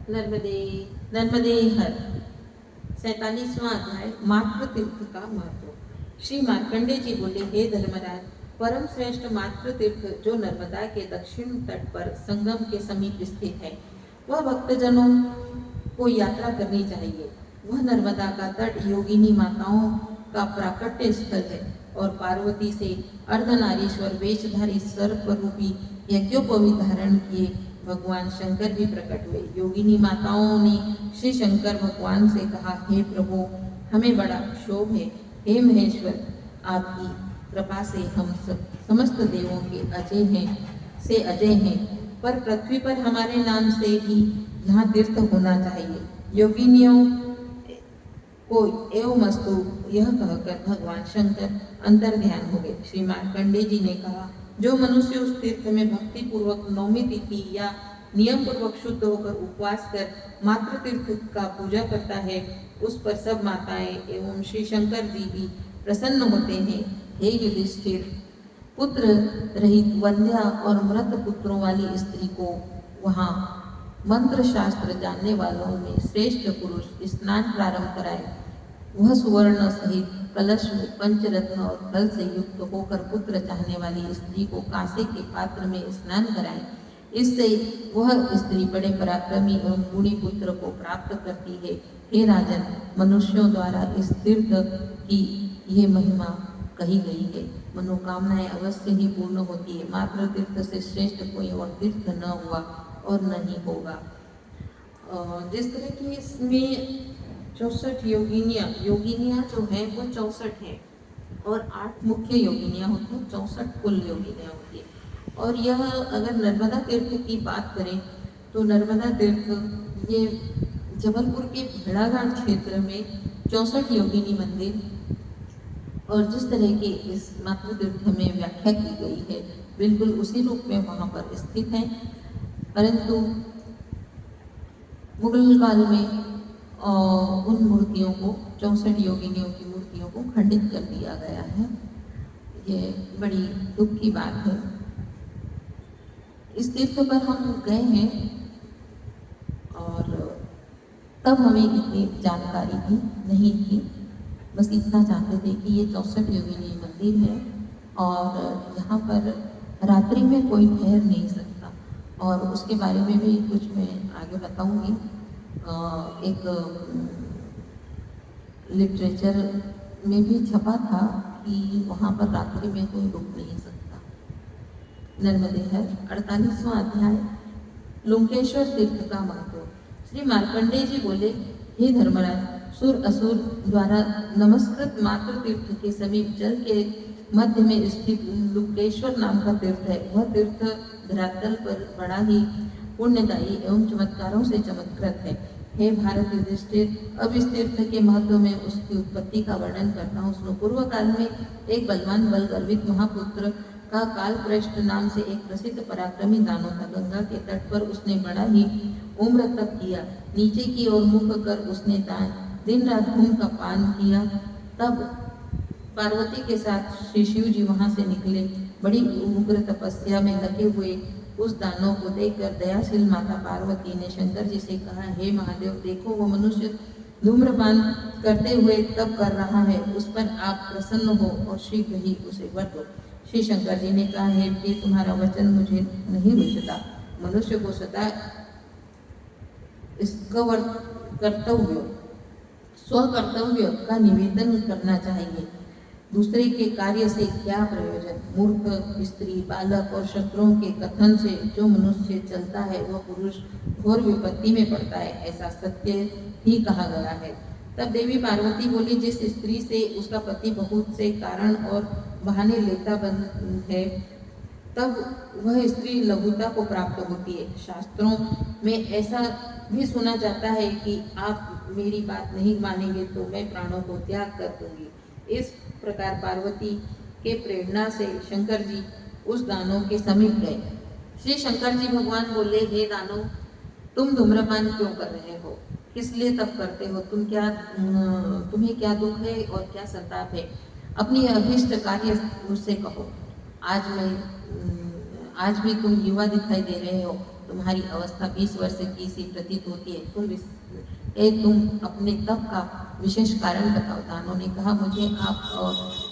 नर्मदे नर्मदे हर। 47वां अध्याय मातृ तीर्थ का महत्व। श्री मार्कंडे जी बोले, हे धर्मराज, परम श्रेष्ठ मातृ तीर्थ जो नर्मदा के दक्षिण तट पर संगम के समीप स्थित है, वह भक्तजनों को यात्रा करनी चाहिए। वह नर्मदा का तट योगिनी माताओं का प्राकट्य स्थल है और पार्वती से अर्धनारीश्वर वेशधारी सर्प रूपी यज्ञोपवीत धारण किए भगवान शंकर भी प्रकट हुए। योगिनी माताओं ने श्री शंकर भगवान से कहा, हे प्रभु, हमें बड़ा क्षोभ है। हे महेश्वर, आपकी कृपा से हम समस्त देवों के अजय हैं, पर पृथ्वी पर हमारे नाम से भी यहाँ तीर्थ होना चाहिए। योगिनियों को एवं अस्तु यह कहकर भगवान शंकर अंतर ध्यान हो गए। श्री मार्कंडे जी ने कहा, जो मनुष्य उस तीर्थ में भक्ति पूर्वक नौमी तिथि या नियम पूर्वक शुद्ध होकर उपवास कर मातृ तीर्थ का पूजा करता है, उस पर सब माताएं एवं श्री शंकर जी भी प्रसन्न होते हैं। हे युधिष्ठिर, पुत्र रहित वंध्या और मृत पुत्रों वाली स्त्री को वहाँ मंत्र शास्त्र जानने वालों में श्रेष्ठ पुरुष स्नान प्रारंभ कराए। वह सुवर्ण सहित कलश में पंचरत्न और फल से युक्त होकर पुत्र चाहने वाली स्त्री को कांसे के पात्र में स्नान कराए। इससे वह स्त्री बड़े पराक्रमी एवं गुणी पुत्र को प्राप्त करती है। हे राजन, मनुष्यों द्वारा इस तीर्थ की ये महिमा कही गई है। मनोकामनाएं अवश्य ही पूर्ण होती है। मातृ तीर्थ से श्रेष्ठ कोई और तीर्थ न हुआ और नहीं होगा। जिस तरह की इसमें 64 योगिनियाँ जो हैं वो 64 हैं और 8 मुख्य योगिनियाँ होती हैं, 64 कुल योगिनियाँ होती हैं। और यह अगर नर्मदा तीर्थ की बात करें तो नर्मदा तीर्थ ये जबलपुर के भेड़ाघाट क्षेत्र में 64 योगिनी मंदिर और जिस तरह की इस मातृ तीर्थ में व्याख्या की गई है बिल्कुल उसी रूप में वहाँ पर स्थित है। परंतु मुगल काल में उन मूर्तियों को 64 योगिनियों की मूर्तियों को खंडित कर दिया गया है। ये बड़ी दुख की बात है। इस तीर्थ पर हम गए हैं और तब हमें इतनी जानकारी भी नहीं थी। बस इतना जानते थे कि ये 64 योगिनी मंदिर है और यहाँ पर रात्रि में कोई ठहर नहीं सकता। और उसके बारे में भी कुछ मैं आगे बताऊंगी। एक लिटरेचर में भी छपा था कि वहाँ पर रात्रि में कोई रुक नहीं सकता। नर्मदे है 48वां अध्याय लुंकेश्वर तीर्थ का महत्व। श्री मार्कंडे जी बोले, हे धर्मराज, सुर असुर द्वारा नमस्कृत मातृ तीर्थ के समीप जल के मध्य में स्थित लुंकेश्वर नाम का तीर्थ है। वह तीर्थ धरातल पर बड़ा ही पुण्यदायी एवं चमत्कारों से चमत्कृत है। हे भारत युधिष्ठिर, अब इस तीर्थ के महत्व में उसकी उत्पत्ति का वर्णन करता हूँ। सुनो, पूर्व काल में एक बलवान बल गर्वित महापुत्र का कालपृष्ठ नाम से एक प्रसिद्ध पराक्रमी दानव था। गंगा के तट पर उसने बड़ा ही उम्र तप किया। नीचे की ओर मुख कर उसने दिन रात घूम का पान किया। तब पार्वती के साथ श्री शिव जी वहां से निकले। बड़ी उग्र तपस्या में लगे हुए उस दानव को देखकर दयाशील माता पार्वती ने शंकर जी से कहा, हे महादेव, देखो वो मनुष्य धूम्रपान करते हुए तप कर रहा है, उस पर आप प्रसन्न हो और शीघ्र ही उसे वर दो। श्री शंकर जी ने कहा, हे प्रिय, तुम्हारा वचन मुझे नहीं रुचता। मनुष्य को सदा स्वकर्तव्य का निवेदन करना चाहिए। दूसरे के कार्य से क्या प्रयोजन। मूर्ख स्त्री, बालक और शत्रुओं के कथन से जो मनुष्य चलता है वह पुरुष घोर विपत्ति में पड़ता है, ऐसा सत्य ही कहा गया है। तब देवी पार्वती बोली, जिस स्त्री से उसका पति बहुत से कारण और बहाने लेता बन है, तब वह स्त्री लघुता को प्राप्त होती है। शास्त्रों में ऐसा भी सुना जाता है कि आप मेरी बात नहीं मानेंगे तो मैं प्राणों को त्याग कर दूंगी। इस प्रकार पार्वती के प्रेरणा से शंकर जी उस दानव के समीप गए। श्री शंकर जी भगवान बोले, हे दानव, तुम धूम्रपान क्यों कर रहे हो? किस लिए तप करते हो? तुम्हें क्या दुख है और क्या संताप है? अपनी अभिष्ट कार्य मुझसे कहो। आज भी तुम युवा दिखाई दे रहे हो तुम्हारी अवस्था 20 वर्ष की सी प्रतीत होती है। तुम अपने तप का विशेष कारण बताओ। दानों ने कहा, मुझे आप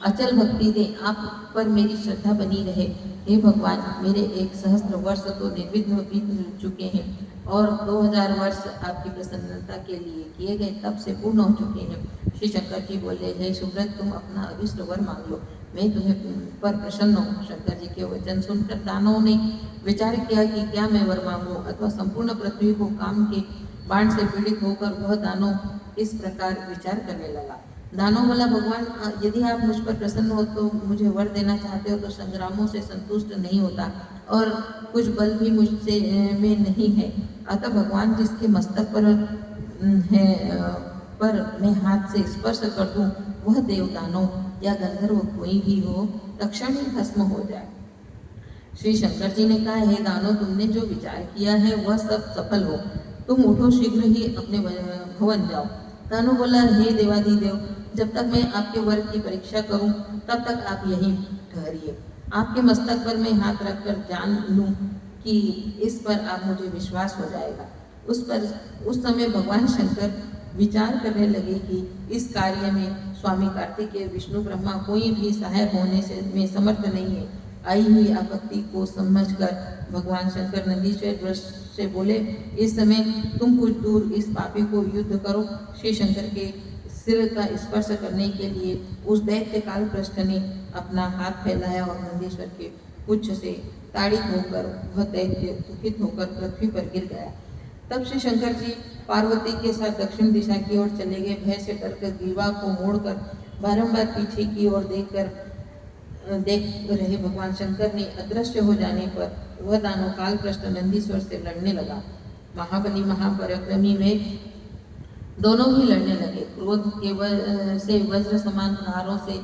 अचल भक्ति दें, आप पर मेरी श्रद्धा बनी रहे। हे भगवान, मेरे 1 सहस्त्र वर्ष तो निर्विघ्न बीत चुके हैं और 2000 वर्ष आपकी प्रसन्नता के लिए किए गए तप से पूर्ण हो चुके हैं। श्री शंकर जी बोले, हे सुब्रत, तुम अपना अभिष्ट वर मांग लो, मैं तुम्हें पर प्रसन्न हूँ। शंकर जी के वचन सुनकर दानवों ने विचार किया कि क्या मैं वर मांगूं अथवा संपूर्ण पृथ्वी को काम के बाण से पीड़ित होकर वह दानव इस प्रकार विचार करने लगा। दानव बोला, भगवान, यदि आप मुझ पर प्रसन्न हो तो मुझे वर देना चाहते हो तो संग्रामों से संतुष्ट नहीं होता और कुछ बल भी मुझसे में नहीं है। अतः भगवान जिसके मस्तक पर है पर मैं हाथ से स्पर्श कर दूं, वह देव दानव या गंधर्व कोई भी हो तक्षण ही भस्म हो जाए। श्री शंकर जी ने कहा, हे दानव, तुमने जो विचार किया है वह सब सफल हो। तुम उठो, शीघ्र ही अपने भवन जाओ। दानव बोला, हे देवाधिदेव, जब तक मैं आपके वर की परीक्षा करूं तब तक आप यहीं ठहरिए। आपके मस्तक पर मैं हाथ रखकर जान लूं कि इस पर आप मुझे विश्वास हो जाएगा। उस समय भगवान शंकर विचार करने लगे कि इस कार्य में स्वामी कार्तिकेय, विष्णु, ब्रह्मा कोई भी सहायक होने से में समर्थ नहीं है। आई हुई आपत्ति को समझकर भगवान शंकर नंदीश्वर से बोले, इस समय तुम कुछ दूर इस पापी को युद्ध करो। श्री शंकर के सिर का स्पर्श करने के लिए उस दैत्य कालपृष्ठ ने अपना हाथ फैलाया और नंदीश्वर के पुच्छ से ताड़ित होकर वह दैत्य दुखित होकर पृथ्वी पर गिर गया। तब श्री शंकर जी पार्वती के साथ दक्षिण दिशा की ओर चले गए। भय से डरकर ग्रीवा को मोड़कर बारंबार पीछे की ओर देख रहे भगवान शंकर ने अदृश्य हो जाने पर वह दानव कालपृष्ठ नंदीश्वर से लड़ने लगा। महाबली महापराक्रमी में दोनों ही लड़ने लगे। क्रोध के से वज्र समान प्रहारों से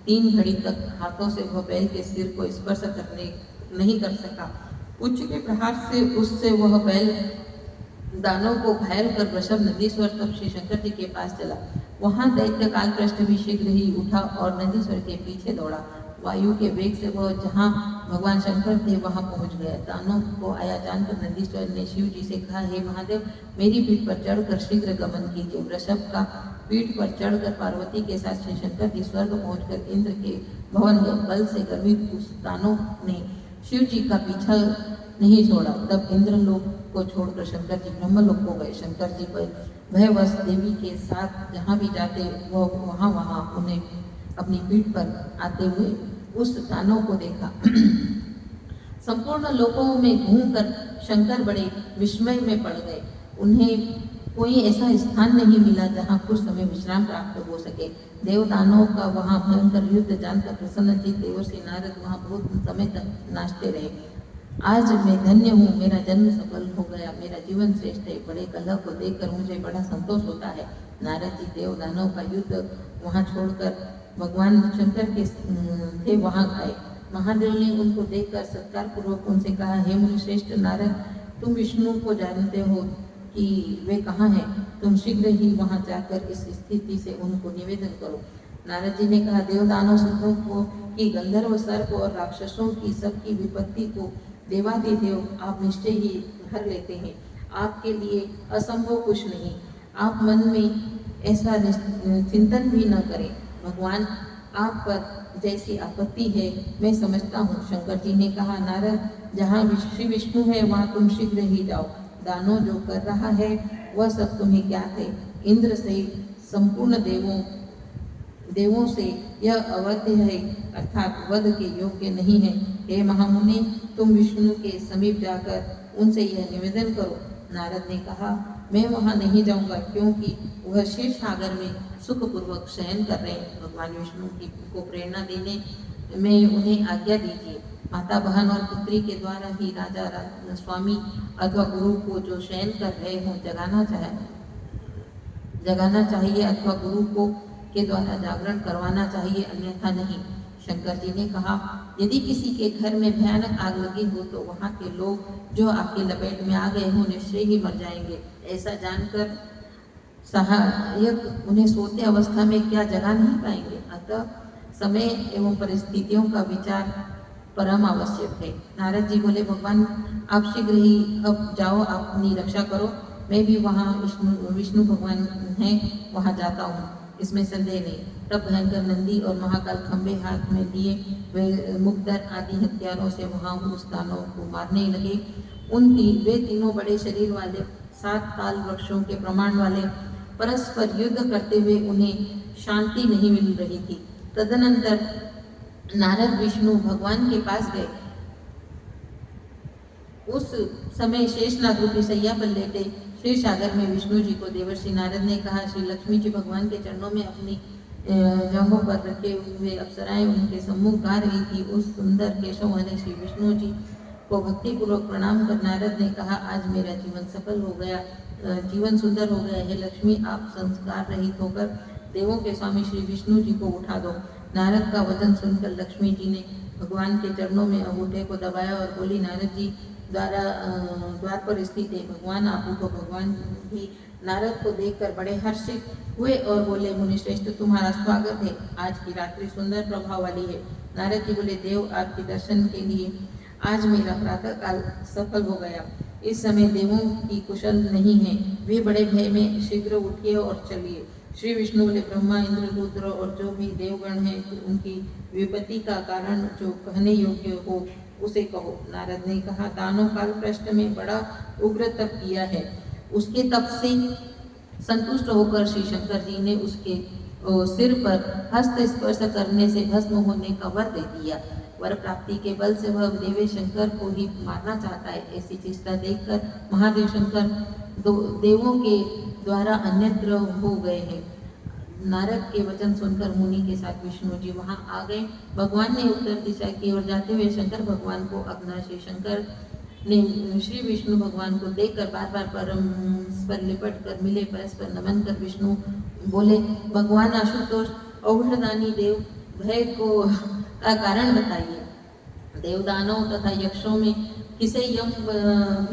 3 घड़ी तक हाथों से वह बैल के सिर को स्पर्श करने नहीं कर सका। उच्च के प्रहार से उससे वह बैल दानव को घायल कर वृषभ नंदीश्वर तब श्री शंकर जी के पास चला। वहां दैत्य कालपृष्ठ भी शीघ्र ही उठा और नंदीश्वर के पीछे दौड़ा। वायु के वेग से वह जहां भगवान शंकर थे वहां पहुंच गया। दानव को आया जानकर नंदीश्वर ने शिव जी से कहा, हे महादेव, मेरी पीठ पर चढ़कर शीघ्र गमन कीजिए। वृषभ का पीठ पर चढ़कर पार्वती के साथ श्री शंकर जी स्वर्ग पहुंचकर इंद्र के भवन गए। बल से गर्वित उस दानव ने शिव जी का पीछा नहीं छोड़ा। तब इंद्रलोक को छोड़कर शंकर जी ब्रह्मलोक को गए। शंकर जी पर भयवश देवी के साथ जहाँ भी जाते वह वहाँ उन्हें अपनी पीठ पर आते हुए उस दानव को देखा। संपूर्ण लोकों में घूमकर शंकर बड़े विस्मय में पड़ गए। उन्हें कोई ऐसा स्थान नहीं मिला जहाँ कुछ समय विश्राम प्राप्त हो सके। देव दानवों का वहाँ भयंकर युद्ध जानकर प्रसन्नचित्त देवर्षि नारद वहाँ बहुत समय तक नाचते रहे। आज मैं धन्य हूँ, मेरा जन्म सफल हो गया, मेरा जीवन श्रेष्ठ है। बड़े कलह को देखकर मुझे बड़ा संतोष होता है। नारद जी देव दानव का युद्ध वहाँ छोड़कर भगवान शंकर के थे वहाँ आए। महादेव ने उनको देखकर सत्कार पूर्वक उनसे कहा, हे मुनि श्रेष्ठ नारद, तुम विष्णु को जानते हो कि वे कहाँ हैं। तुम शीघ्र ही वहाँ जाकर इस स्थिति से उनको निवेदन करो। नारद जी ने कहा, देव दानव सिद्धों को कि गंधर्व, सर्प और राक्षसों की सबकी विपत्ति को देवादिदेव आप निश्चय ही हर लेते हैं। आपके लिए असंभव कुछ नहीं। आप मन में ऐसा चिंतन भी न करें। भगवान आप पर जैसी आपत्ति है मैं समझता हूँ। शंकर जी ने कहा, नारद, जहाँ श्री विष्णु है वहाँ तुम शीघ्र ही जाओ। दानव जो कर रहा है वह सब तुम्हें ज्ञात है। इंद्र से संपूर्ण देवों से यह अवध्य है, अर्थात वध के योग्य नहीं है। हे महामुनि, तुम विष्णु के समीप जाकर उनसे यह निवेदन करो। नारद ने कहा, मैं वहाँ नहीं जाऊँगा क्योंकि वह क्षीर सागर में सुखपूर्वक शयन कर रहे हैं। भगवान विष्णु को प्रेरणा देने में उन्हें आज्ञा दीजिए। माता, बहन और पुत्री के द्वारा ही राजा स्वामी अथवा गुरु को जो शयन कर रहे हों जगाना चाहिए अथवा गुरु को के द्वारा जागरण करवाना चाहिए, अन्यथा नहीं। शंकर जी ने कहा, यदि किसी के घर में भयानक आग लगी हो तो वहाँ के लोग जो आपके लपेट में आ गए हों निश्चय ही मर जाएंगे। ऐसा जानकर सहायक उन्हें सोते अवस्था में क्या जगा नहीं पाएंगे। अतः समय एवं परिस्थितियों का विचार परम आवश्यक है। नारद जी बोले, भगवान आप शीघ्र ही अब जाओ, अपनी रक्षा करो। मैं भी वहाँ विष्णु भगवान हैं वहाँ जाता हूँ, इसमें संदेह नहीं। तब भयंकर नंदी और महाकाल खंबे हाथ में लिए वे मुक्तर आदि हथियारों से वहाँ उस दानव को मारने लगे। वे तीनों बड़े शरीर वाले 7 ताल वृक्षों के प्रमाण वाले परस्पर युद्ध करते हुए उन्हें शांति नहीं मिल रही थी। तदनंतर नारद विष्णु भगवान के पास गए। उस समय शेषनाग रूपी सैया पर लेटे श्री सागर में विष्णु जी को देवर्षि नारद ने कहा, श्री लक्ष्मी जी भगवान के चरणों में अपनी जांघों पर रखे हुए अप्सराएं उनके सम्मुख गा रही थी। उस सुंदर केशों वाले श्री विष्णु जी को भक्ति पूर्वक प्रणाम कर नारद ने कहा, आज मेरा जीवन सफल हो गया, जीवन सुंदर हो गया है। लक्ष्मी, आप संस्कार रहित होकर देवों के स्वामी श्री विष्णु जी को उठा दो। नारद का वचन सुनकर लक्ष्मी जी ने भगवान के चरणों में अंगूठे को दबाया और बोली, नारद जी द्वार पर स्थित है, भगवान आप उठो। भगवान भी नारद को देखकर बड़े हर्षित हुए और बोले, मुनिश्रेष्ठ तुम्हारा स्वागत है, आज की रात्रि सुंदर प्रभाव वाली है। नारद जी बोले, देव आपके दर्शन के लिए आज मेरा प्रातः काल सफल हो गया। इस समय देवों की कुशल नहीं है, वे बड़े भय में शीघ्र उठिए और चलिए। श्री विष्णु बोले, ब्रह्मा इंद्र रुद्र और जो भी देवगण हैं उनकी विपत्ति का कारण जो कहने योग्य हो उसे कहो। नारद ने कहा, दानव काल पृष्ठ में बड़ा उग्र तप किया है, उसके तप से संतुष्ट होकर श्री शंकर जी ने उसके सिर पर हस्त स्पर्श करने से भस्म होने का वर दे दिया। वर प्राप्ति के बल से वह देवे शंकर को ही मारना चाहता है। ऐसी चेष्टा देखकर महादेव शंकर देवों के द्वारा अन्यत्र हो गए हैं। नारद के वचन सुनकर मुनि के साथ विष्णु जी वहां आ गए। भगवान ने उत्तर दिशा की ओर जाते हुए शंकर भगवान को अपना श्री शंकर ने श्री विष्णु भगवान को देखकर बार बार परस्पर लिपट कर मिले, परस्पर नमन कर विष्णु बोले, भगवान आशुतोष औघड़दानी देव, भय को का कारण बताइए। देवदानों तथा यक्षों में किसे यम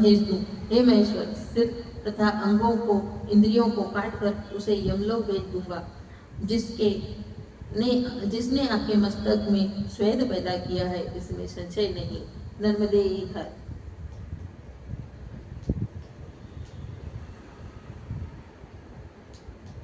भेज दूं? हे महेश्वर, सिर तथा अंगों को, इंद्रियों को काट कर उसे यमलोक भेज दूंगा। जिसने आपके मस्तक में श्वेत पैदा किया है, इसमें संशय नहीं। नर्मदे हर।